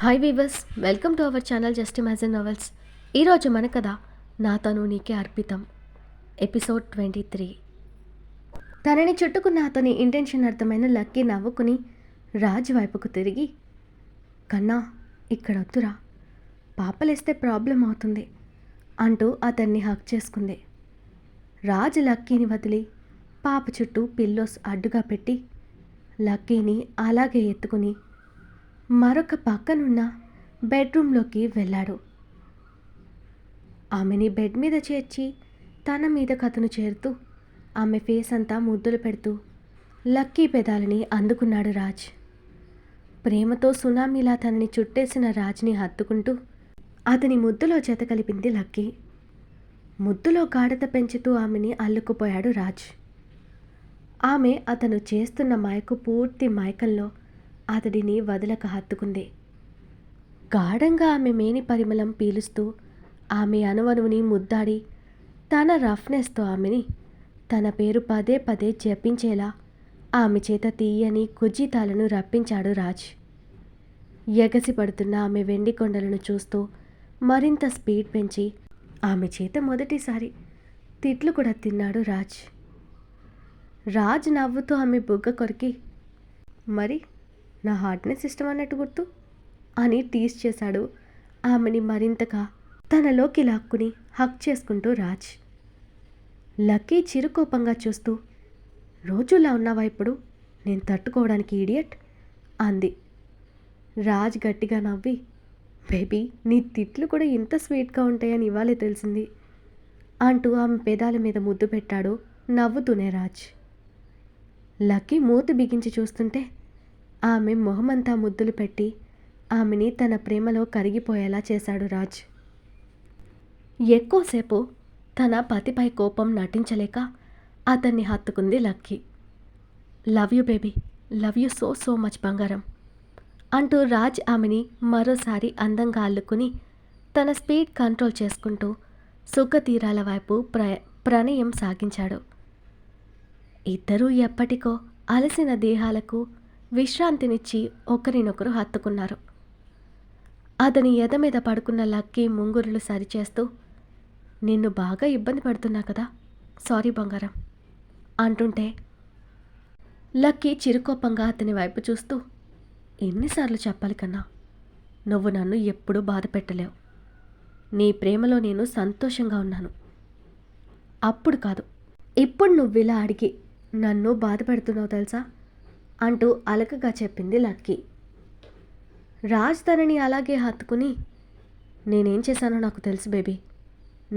Hi weavers, welcome to our channel just imagine novels. ఈరోజు మన కథ నా తను నీకే అర్పితం, ఎపిసోడ్ 23. తనని చుట్టుకున్న అతని ఇంటెన్షన్ అర్థమైన లక్కీ నవ్వుకుని రాజ్ వైపుకు తిరిగి, కన్నా ఇక్కడ వద్దురా, పాపలేస్తే ప్రాబ్లం అవుతుంది అంటూ అతన్ని హక్ చేసుకుంది. రాజ్ లక్కీని వదిలి పాప చుట్టూ పిల్లోస్ అడ్డుగా పెట్టి లక్కీని అలాగే ఎత్తుకుని మరొక పక్కనున్న బెడ్రూమ్లోకి వెళ్ళాడు. ఆమెని బెడ్ మీద చేర్చి తన మీద కథను చేరుతూ ఆమె ఫేస్ అంతా ముద్దులు పెడుతూ లక్కీ పెదాలని అందుకున్నాడు రాజ్. ప్రేమతో సునామీలా తనని చుట్టేసిన రాజ్ని హత్తుకుంటూ అతని ముద్దులో జత కలిపింది లక్కీ. ముద్దులో గాఢత పెంచుతూ ఆమెని అల్లుకుపోయాడు రాజ్. ఆమె అతను చేస్తున్న పూర్తి మైకంలో అతడిని వదలక హత్తుకుంది. గాఢంగా ఆమె మేని పరిమళం పీలుస్తూ ఆమె అణువణువుని ముద్దాడి తన రఫ్నెస్తో ఆమెని తన పేరు పదే పదే జపించేలా ఆమె చేత తీయని కుజ్జితాలను రప్పించాడు రాజ్. ఎగసిపడుతున్న ఆమె వెండి కొండలను చూస్తూ మరింత స్పీడ్ పెంచి ఆమె చేత మొదటిసారి తిట్లు కూడా తిన్నాడు రాజ్. రాజ్ నవ్వుతూ ఆమె బుగ్గ కొరికి, మరి నా హార్ట్నెస్ ఇష్టం అన్నట్టు గుర్తు అని టీస్ చేశాడు ఆమెని మరింతగా తనలోకి లాక్కుని హక్ చేసుకుంటూ రాజ్. లక్కీ చిరుకోపంగా చూస్తూ, రోజులా ఉన్నావా ఇప్పుడు, నేను తట్టుకోవడానికి ఇడియట్ అంది. రాజ్ గట్టిగా నవ్వి, బేబీ నీ తిట్లు కూడా ఇంత స్వీట్గా ఉంటాయని ఇవాళే తెలిసింది అంటూ ఆమె పెదాల మీద ముద్దు పెట్టాడు నవ్వుతూనే రాజ్. లక్కీ మూతి బిగించి చూస్తుంటే ఆమె మొహమంతా ముద్దులు పెట్టి ఆమెని తన ప్రేమలో కరిగిపోయేలా చేశాడు రాజ్. ఎక్కువసేపు తన పతిపై కోపం నటించలేక అతన్ని హత్తుకుంది Lucky. Love you baby, love you so so much బంగారం అంటూ రాజ్ ఆమెని మరోసారి అందంగా అల్లుకుని తన స్పీడ్ కంట్రోల్ చేసుకుంటూ సుఖతీరాల వైపు ప్రణయం సాగించాడు. ఇద్దరూ ఎప్పటికో అలసిన దేహాలకు విశ్రాంతినిచ్చి ఒకరినొకరు హత్తుకున్నారు. అతని ఎద మీద పడుకున్న లక్కీ ముంగురులు సరిచేస్తూ, నిన్ను బాగా ఇబ్బంది పడుతున్నా కదా, సారీ బంగారం అంటుంటే లక్కీ చిరుకోపంగా అతని వైపు చూస్తూ, ఎన్నిసార్లు చెప్పాలి కన్నా, నువ్వు నన్ను ఎప్పుడూ బాధ పెట్టలేవు. నీ ప్రేమలో నేను సంతోషంగా ఉన్నాను. అప్పుడు కాదు, ఇప్పుడు నువ్విలా అడిగి నన్ను బాధ పెడుతున్నావు తెలుసా అంటూ అలకగా చెప్పింది లక్కీ. రాజ్ తనని అలాగే హత్తుకుని, నేనేం చేశానో నాకు తెలుసు బేబీ.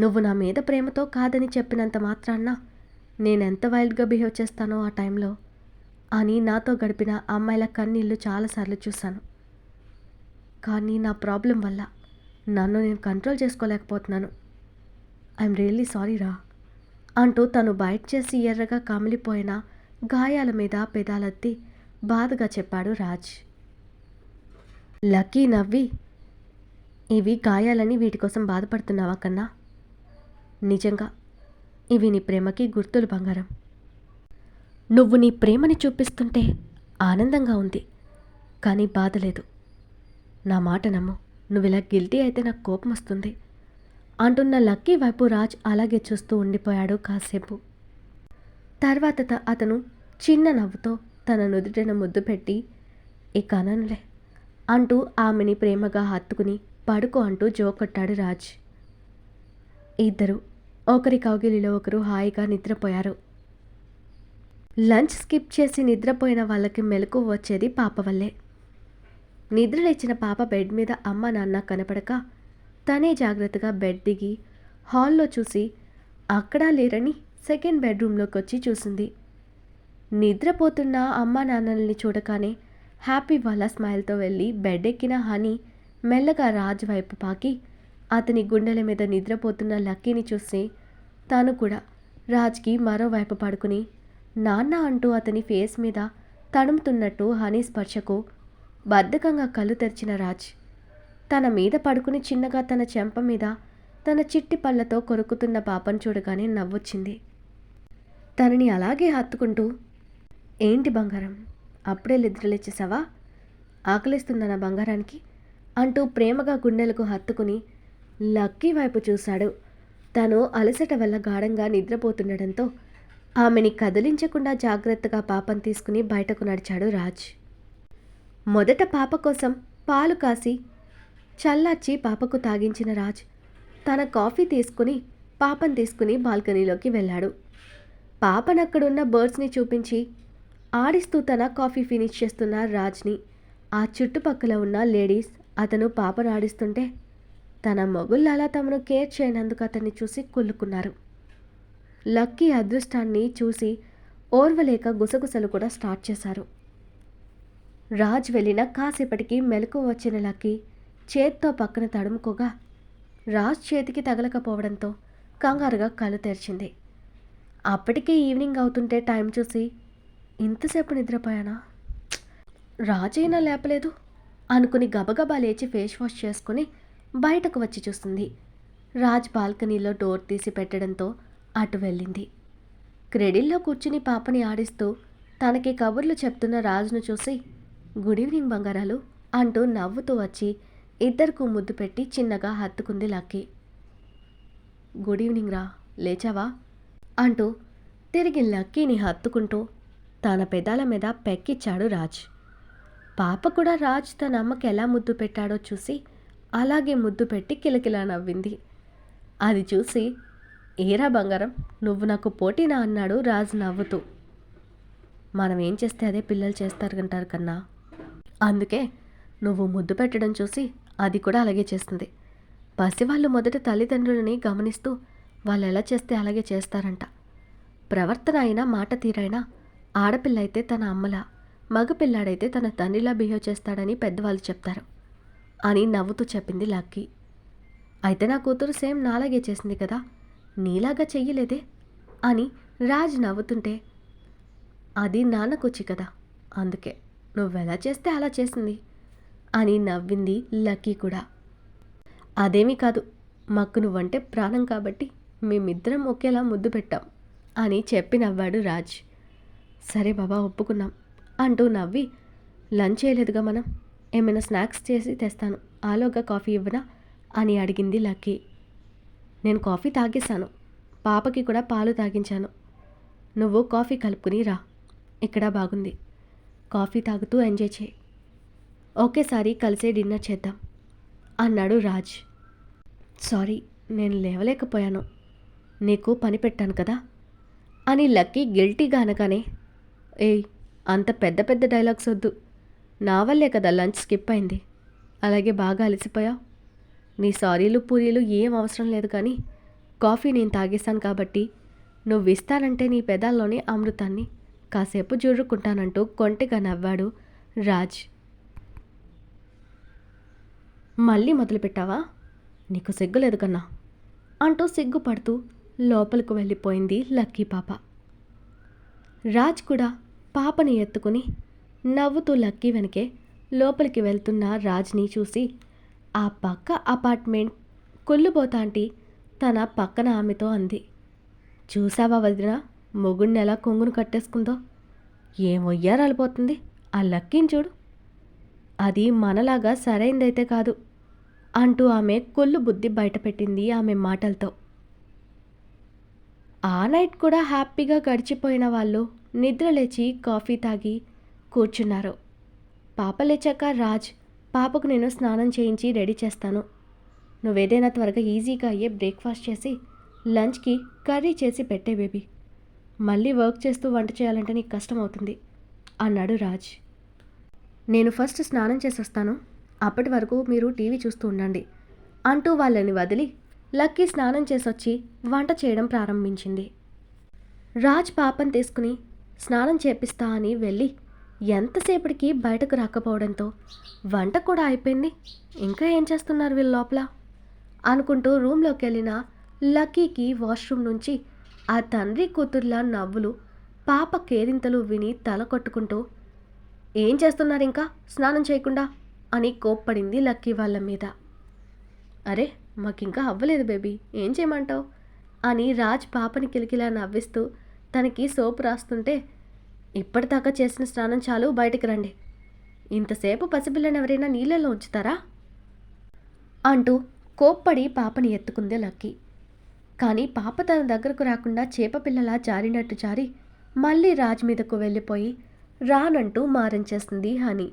నువ్వు నా మీద ప్రేమతో కాదని చెప్పినంత మాత్రాన్న నేనెంత వైల్డ్గా బిహేవ్ చేస్తానో ఆ టైంలో అని నాతో గడిపిన అమ్మాయిల కన్నీళ్ళు చాలాసార్లు చూశాను. కానీ నా ప్రాబ్లం వల్ల నన్ను నేను కంట్రోల్ చేసుకోలేకపోతున్నాను. ఐఎమ్ రియల్లీ సారీ రా అంటూ తను బయట చేసి ఎర్రగా కమిలిపోయిన గాయాల మీద పెదాలెత్తి బాధగా చెప్పాడు రాజ్. లక్కీ నవ్వి, ఇవి గాయాలని వీటి కోసం బాధపడుతున్నావా కన్నా? నిజంగా ఇవి నీ ప్రేమకి గుర్తులు బంగారం. నువ్వు నీ ప్రేమని చూపిస్తుంటే ఆనందంగా ఉంది, కానీ బాధ లేదు. నా మాట నమ్ము, నువ్వు ఇలా గిల్టీ అయితే నాకు కోపం వస్తుంది అంటున్న లక్కీ వైపు రాజ్ అలాగే చూస్తూ ఉండిపోయాడు కాసేపు. తర్వాత అతను చిన్న నవ్వుతో తన నుదుటిన ముద్దు పెట్టి, ఇక అననులే అంటూ ఆమెని ప్రేమగా హత్తుకుని పడుకో అంటూ జోకొట్టాడు రాజ్. ఇద్దరు ఒకరి కౌగిలిలో ఒకరు హాయిగా నిద్రపోయారు. లంచ్ స్కిప్ చేసి నిద్రపోయిన వాళ్ళకి మెలకు వచ్చేది పాప వల్లే. నిద్రలేచిన పాప బెడ్ మీద అమ్మ నాన్న కనపడక తనే జాగ్రత్తగా బెడ్ దిగి హాల్లో చూసి అక్కడా లేరని సెకండ్ బెడ్రూమ్లోకి వచ్చి చూసింది. నిద్రపోతున్న అమ్మా నాన్నల్ని చూడగానే హ్యాపీ వాళ్ళ స్మైల్తో వెళ్ళి బెడ్ ఎక్కిన హనీ మెల్లగా రాజ్ వైపు పాకి అతని గుండెల మీద నిద్రపోతున్న లక్కీని చూసి తాను కూడా రాజ్కి మరోవైపు పడుకుని నాన్న అంటూ అతని ఫేస్ మీద తడుముతున్నట్టు హనీ స్పర్శకు బద్ధకంగా కళ్ళు తెరిచిన రాజ్ తన మీద పడుకుని చిన్నగా తన చెంప మీద తన చిట్టి పళ్ళతో కొరుకుతున్న పాపను చూడగానే నవ్వొచ్చింది. తనని అలాగే హత్తుకుంటూ, ఏంటి బంగారం, అప్పుడే నిద్రలేచేసావా, ఆకలిస్తుందా నా బంగారానికి అంటూ ప్రేమగా గుండెలకు హత్తుకుని లక్కీ వైపు చూశాడు. తను అలసట వల్ల గాఢంగా నిద్రపోతుండడంతో ఆమెని కదిలించకుండా జాగ్రత్తగా పాపను తీసుకుని బయటకు నడిచాడు రాజ్. మొదట పాప కోసం పాలు కాసి చల్లార్చి పాపకు తాగించిన రాజ్ తన కాఫీ తీసుకుని పాపను తీసుకుని బాల్కనీలోకి వెళ్ళాడు. పాపనక్కడున్న బర్డ్స్ని చూపించి ఆడిస్తూ తన కాఫీ ఫినిష్ చేస్తున్న రాజ్ని ఆ చుట్టుపక్కల ఉన్న లేడీస్ అతను పాపను ఆడిస్తుంటే తన మొగుళ్ళలా తమను కేర్ చేయనందుకు అతన్ని చూసి కుళ్ళుకున్నారు. లక్కీ అదృష్టాన్ని చూసి ఓర్వలేక గుసగుసలు కూడా స్టార్ట్ చేశారు. రాజ్ వెళ్ళిన కాసేపటికి మెలకు వచ్చిన లక్కీ చేత్తో పక్కన తడుముకోగా రాజ్ చేతికి తగలకపోవడంతో కంగారుగా కళ్ళు తెరిచింది. అప్పటికే ఈవినింగ్ అవుతుంటే టైం చూసి ఇంతసేపు నిద్రపోయానా, రాజైనా లేపలేదు అనుకుని గబగబా లేచి ఫేస్ వాష్ చేసుకుని బయటకు వచ్చి చూస్తుంది. రాజ్ బాల్కనీలో డోర్ తీసి పెట్టడంతో అటు వెళ్ళింది. క్రెడిల్లో కూర్చుని పాపని ఆడిస్తూ తనకి కబుర్లు చెప్తున్న రాజును చూసి గుడ్ ఈవినింగ్ బంగారాలు అంటూ నవ్వుతూ వచ్చి ఇద్దరికూ ముద్దు పెట్టి చిన్నగా హత్తుకుంది లక్కీ. గుడ్ ఈవినింగ్ రా, లేచావా అంటూ తిరిగి లక్కీని హత్తుకుంటూ తన పెదాల మీద పెక్కిచ్చాడు రాజ్. పాప కూడా రాజ్ తన అమ్మకి ఎలా ముద్దు పెట్టాడో చూసి అలాగే ముద్దు పెట్టి కిలకిలా నవ్వింది. అది చూసి ఏరా బంగారం, నువ్వు నాకు పోటీనా అన్నాడు రాజ్ నవ్వుతూ. మనం ఏం చేస్తే అదే పిల్లలు చేస్తారంటారు కన్నా, అందుకే నువ్వు ముద్దు పెట్టడం చూసి అది కూడా అలాగే చేస్తుంది. పసివాళ్ళు మొదట తల్లిదండ్రులని గమనిస్తూ వాళ్ళు ఎలా చేస్తే అలాగే చేస్తారంట. ప్రవర్తన అయినా మాట తీరైనా ఆడపిల్ల అయితే తన అమ్మలా, మగపిల్లాడైతే తన తండ్రిలా బిహేవ్ చేస్తాడని పెద్దవాళ్ళు చెప్తారు అని నవ్వుతూ చెప్పింది లక్కీ. అయితే నా కూతురు సేమ్ నాలాగే చేసింది కదా, నీలాగా చెయ్యలేదే అని రాజ్ నవ్వుతుంటే అది నాన్న కూచి కదా, అందుకే నువ్వెలా చేస్తే అలా చేసింది అని నవ్వింది లక్కీ కూడా. అదేమీ కాదు, మాకు నువ్వంటే ప్రాణం కాబట్టి మేమిద్దరం ఒకేలా ముద్దు పెట్టాం అని చెప్పి నవ్వాడు రాజ్. సరే బాబా ఒప్పుకున్నాం అంటూ నవ్వి లంచ్ చేయలేదుగా మనం, ఏమైనా స్నాక్స్ చేసి తెస్తాను, ఆలోగా కాఫీ ఇవ్వనా అని అడిగింది లక్కీ. నేను కాఫీ తాగేశాను, పాపకి కూడా పాలు తాగించాను, నువ్వు కాఫీ కలుపుకుని రా, ఇక్కడ బాగుంది, కాఫీ తాగుతూ ఎంజాయ్ చేయి, ఒకేసారి కలిసే డిన్నర్ చేద్దాం అన్నాడు రాజ్. సారీ, నేను లేవలేకపోయాను, నీకు పని పెట్టాను కదా అని లక్కీ గిల్టీగా అనగానే, ఏయ్ అంత పెద్ద పెద్ద డైలాగ్స్ వద్దు, నా వల్లే కదా లంచ్ స్కిప్ అయింది, అలాగే బాగా అలసిపోయావు, నీ సారీలు పూరీలు ఏం అవసరం లేదు కానీ కాఫీ నేను తాగేశాను కాబట్టి నువ్వు ఇస్తానంటే నీ పెదాల్లోని అమృతాన్ని కాసేపు జుర్రుకుంటానంటూ కొంటెగా నవ్వాడు రాజ్. మళ్ళీ మొదలుపెట్టావా, నీకు సిగ్గులేదు కన్నా అంటూ సిగ్గుపడుతూ లోపలికి వెళ్ళిపోయింది లక్కీ పాప. రాజ్ కూడా పాపని ఎత్తుకుని నవ్వుతూ లక్కీ వెనకే లోపలికి వెళ్తున్న రాజ్ని చూసి ఆ పక్క అపార్ట్మెంట్ కుళ్ళుబోతాంటి తన పక్కన ఆమెతో అంది. చూసావా వదిన, మొగుడిని ఎలా కొంగును కట్టేసుకుందో, ఏమొయ్యారాలిపోతుంది ఆ లక్కీని చూడు, అది మనలాగా సరైందైతే కాదు అంటూ ఆమె కుళ్ళు బుద్ధి బయటపెట్టింది ఆమె మాటలతో. ఆ నైట్ కూడా హ్యాపీగా గడిచిపోయిన వాళ్ళు నిద్రలేచి కాఫీ తాగి కూర్చున్నారు. పాప లేచాక రాజ్, పాపకు నేను స్నానం చేయించి రెడీ చేస్తాను, నువ్వేదైనా త్వరగా ఈజీగా అయ్యే బ్రేక్ఫాస్ట్ చేసి లంచ్కి కర్రీ చేసి పెట్టే బేబీ, మళ్ళీ వర్క్ చేస్తూ వంట చేయాలంటే నీకు కష్టం అవుతుంది అన్నాడు రాజ్. నేను ఫస్ట్ స్నానం చేసి వస్తాను, అప్పటి వరకు మీరు టీవీ చూస్తూ ఉండండి అంటూ వాళ్ళని వదిలి లక్కీ స్నానం చేసొచ్చి వంట చేయడం ప్రారంభించింది. రాజ్ పాపను తీసుకుని స్నానం చేపిస్తా అని వెళ్ళి ఎంతసేపటికి బయటకు రాకపోవడంతో వంట కూడా అయిపోయింది, ఇంకా ఏం చేస్తున్నారు వీళ్ళు లోపల అనుకుంటూ రూమ్లోకి వెళ్ళిన లక్కీకి వాష్రూమ్ నుంచి ఆ తండ్రి కూతుర్లా నవ్వులు, పాప కేరింతలు విని తల కొట్టుకుంటూ ఏం చేస్తున్నారు ఇంకా స్నానం చేయకుండా అని కోప్పడింది లక్కీ వాళ్ళ మీద. అరే మాకింకా అవ్వలేదు బేబీ, ఏం చేయమంటావు అని రాజ్ పాపని కిలికిలా నవ్విస్తూ తనకి సోపు రాస్తుంటే, ఇప్పటిదాకా చేసిన స్నానం చాలు, బయటికి రండి, ఇంతసేపు పసిపిల్లని ఎవరైనా నీళ్ళల్లో ఉంచుతారా అంటూ కోప్పడి పాపని ఎత్తుకుంది లక్కీ. కానీ పాప తన దగ్గరకు రాకుండా చేపపిల్లలా జారినట్టు జారి మళ్ళీ రాజ్ మీదకు వెళ్ళిపోయి రానంటూ మారం చేస్తుంది హనీ.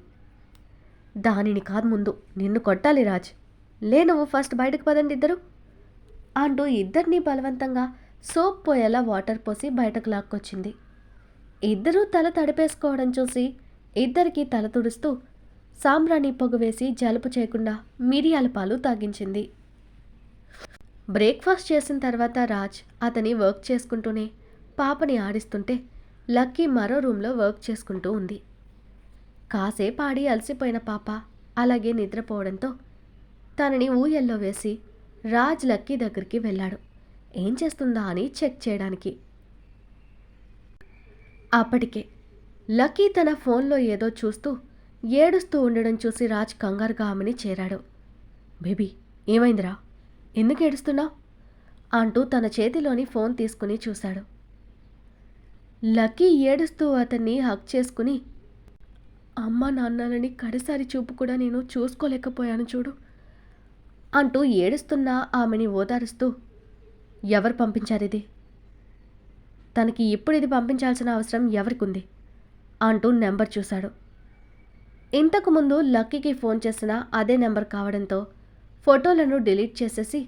దానిని కాదు, ముందు నిన్ను కొట్టాలి రాజ్. లే, నువ్వు ఫస్ట్ బయటకు పదండి ఇద్దరు అంటూ ఇద్దరినీ బలవంతంగా సోప్ పోయేలా వాటర్ పోసి బయటకు లాక్కొచ్చింది. ఇద్దరూ తల తడిపేసుకోవడం చూసి ఇద్దరికీ తల తుడుస్తూ సాంబ్రాణి పొగ వేసి జలుపు చేయకుండా మిరియాల పాలు తాగించింది. బ్రేక్ఫాస్ట్ చేసిన తర్వాత రాజ్ అతని వర్క్ చేసుకుంటూనే పాపని ఆడిస్తుంటే లక్కీ మరో రూమ్లో వర్క్ చేసుకుంటూ ఉంది. కాసేపు ఆడి అలసిపోయిన పాప అలాగే నిద్రపోవడంతో తనని ఊయల్లో వేసి రాజ్ లక్కీ దగ్గరికి వెళ్ళాడు, ఏం చేస్తుందా అని చెక్ చేయడానికి. అప్పటికే లక్కీ తన ఫోన్లో ఏదో చూస్తూ ఏడుస్తూ ఉండడం చూసి రాజ్ కంగారుగా ఆమెని చేరాడు. బేబీ, ఏమైందిరా, ఎందుకు ఏడుస్తున్నావు అంటూ తన చేతిలోని ఫోన్ తీసుకుని చూశాడు. లక్కీ ఏడుస్తూ అతన్ని హక్ చేసుకుని, అమ్మా నాన్నలని కడసారి చూపు కూడా నేను చూసుకోలేకపోయాను చూడు అంటూ ఏడుస్తున్న ఆమెని ఓదారుస్తూ, ఎవరు పంపించారిది, తనకి ఇప్పుడు ఇది పంపించాల్సిన అవసరం ఎవరికుంది అంటూ నెంబర్ చూశాడు. ఇంతకుముందు లక్కీకి ఫోన్ చేసిన అదే నెంబర్ కావడంతో ఫోటోలను డిలీట్ చేసేసి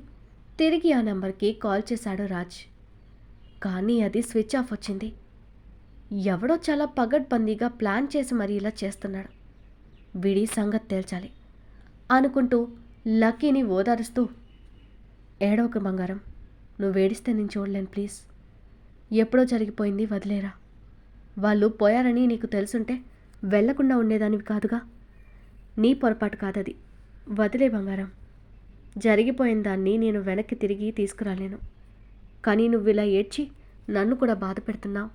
తిరిగి ఆ నెంబర్కి కాల్ చేశాడు రాజ్. కానీ అది స్విచ్ ఆఫ్ వచ్చింది. ఎవడో చాలా పగడ్బందీగా ప్లాన్ చేసి మరీ ఇలా చేస్తున్నాడు, విడి సంగతి తేల్చాలి అనుకుంటూ లక్కీని ఓదారుస్తూ, ఏడవకు బంగారం, నువ్వేడిస్తే నేను చూడలేను ప్లీజ్, ఎప్పుడో జరిగిపోయింది వదిలేరా. వాళ్ళు పోయారని నీకు తెలుసుంటే వెళ్లకుండా ఉండేదానివి కాదుగా, నీ పొరపాటు కాదది, వదిలే బంగారం. జరిగిపోయిన దాన్ని నేను వెనక్కి తిరిగి తీసుకురాలేను, కానీ నువ్వు ఇలా ఏడ్చి నన్ను కూడా బాధ పెడుతున్నావు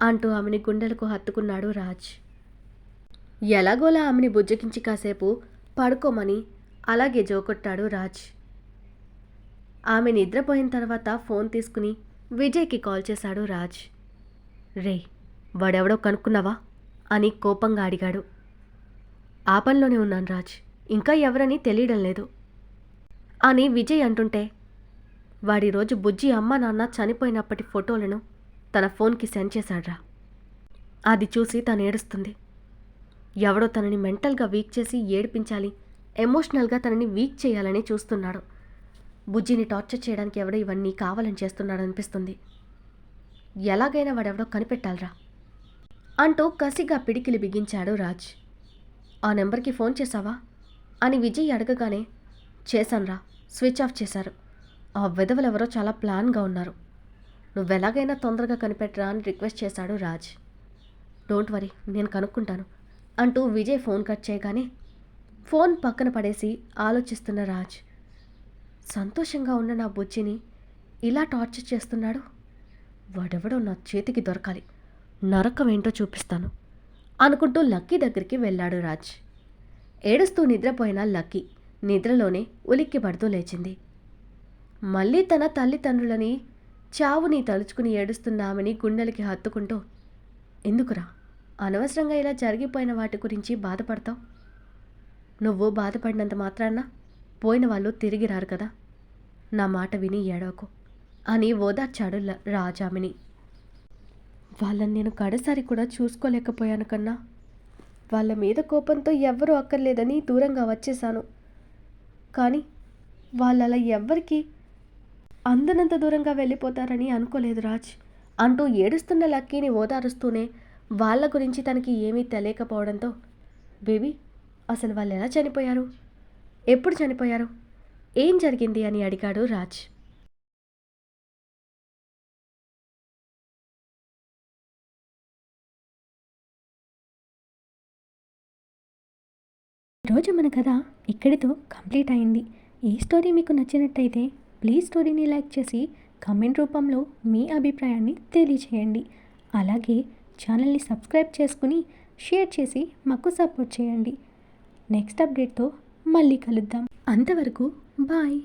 అంటూ ఆమెని గుండెలకు హత్తుకున్నాడు రాజ్. ఎలాగోలా ఆమెని బుజ్జగించి కాసేపు పడుకోమని అలాగే జోకొట్టాడు రాజ్. ఆమె నిద్రపోయిన తర్వాత ఫోన్ తీసుకుని విజయ్కి కాల్ చేశాడు రాజ్. రే, వాడెవడో కనుక్కున్నావా అని కోపంగా అడిగాడు. ఆ పనిలోనే ఉన్నాను రాజ్, ఇంకా ఎవరని తెలియడం లేదు అని విజయ్ అంటుంటే, వాడి రోజు బుజ్జి అమ్మ నాన్న చనిపోయినప్పటి ఫోటోలను తన ఫోన్కి సెండ్ చేశాడ్రా. అది చూసి తను ఏడుస్తుంది. ఎవడో తనని మెంటల్గా వీక్ చేసి ఏడిపించాలి, ఎమోషనల్గా తనని వీక్ చేయాలని చూస్తున్నాడు. బుజ్జిని టార్చర్ చేయడానికి ఎవడో ఇవన్నీ కావాలని చేస్తున్నాడు అనిపిస్తుంది. ఎలాగైనా వాడెవడో కనిపెట్టాలరా అంటూ కసిగా పిడికిలి బిగించాడు రాజ్. ఆ నెంబర్కి ఫోన్ చేశావా అని విజయ్ అడగగానే, చేశాన్రా, స్విచ్ ఆఫ్ చేశారు. ఆ విధవలెవరో చాలా ప్లాన్గా ఉన్నారు, నువ్వెలాగైనా తొందరగా కనిపెట్టరా అని రిక్వెస్ట్ చేశాడు రాజ్. డోంట్ వరీ, నేను కనుక్కుంటాను అంటూ విజయ్ ఫోన్ కట్ చేయగానే ఫోన్ పక్కన పడేసి ఆలోచిస్తున్న రాజ్, సంతోషంగా ఉన్న నా బుజ్జిని ఇలా టార్చర్ చేస్తున్నాడు, వాడెవడో నా చేతికి దొరకాలి, నరకం ఏంటో చూపిస్తాను అనుకుంటూ లక్కీ దగ్గరికి వెళ్ళాడు రాజ్. ఏడుస్తూ నిద్రపోయిన లక్కీ నిద్రలోనే ఉలిక్కి పడుతూ లేచింది. మళ్ళీ తన తల్లిదండ్రులని చావుని తలుచుకుని ఏడుస్తున్న ఆమెని గుండెలకి హత్తుకుంటూ, ఎందుకురా అనవసరంగా ఇలా జరిగిపోయిన వాటి గురించి బాధపడతావు, నువ్వు బాధపడినంత మాత్రాన పోయిన వాళ్ళు తిరిగి రారు కదా, నా మాట విని ఏడవకు అని ఓదార్చాడు రాజామిని. వాళ్ళని నేను కడసారి కూడా చూసుకోలేకపోయాను కన్నా, వాళ్ళ మీద కోపంతో ఎవ్వరూ అక్కర్లేదని దూరంగా వచ్చేశాను, కానీ వాళ్ళలా ఎవ్వరికి అందనంత దూరంగా వెళ్ళిపోతారని అనుకోలేదు రాజ్ అంటూ ఏడుస్తున్న లక్కీని ఓదారుస్తూనే వాళ్ళ గురించి తనకి ఏమీ తెలియకపోవడంతో, బేబీ అసలు వాళ్ళు ఎలా చనిపోయారు, ఎప్పుడు చనిపోయారు, ఏం జరిగింది అని అడిగాడు రాజ్. ఈరోజు మన కథ ఇక్కడితో కంప్లీట్ అయింది. ఈ స్టోరీ మీకు నచ్చినట్టయితే ప్లీజ్ స్టోరీని లైక్ చేసి కామెంట్ రూపంలో మీ అభిప్రాయాన్ని తెలియచేయండి. అలాగే ఛానల్ని సబ్స్క్రైబ్ చేసుకుని షేర్ చేసి మాకు సపోర్ట్ చేయండి. నెక్స్ట్ అప్డేట్తో మళ్ళీ కలుద్దాం. అంతవరకు బాయ్.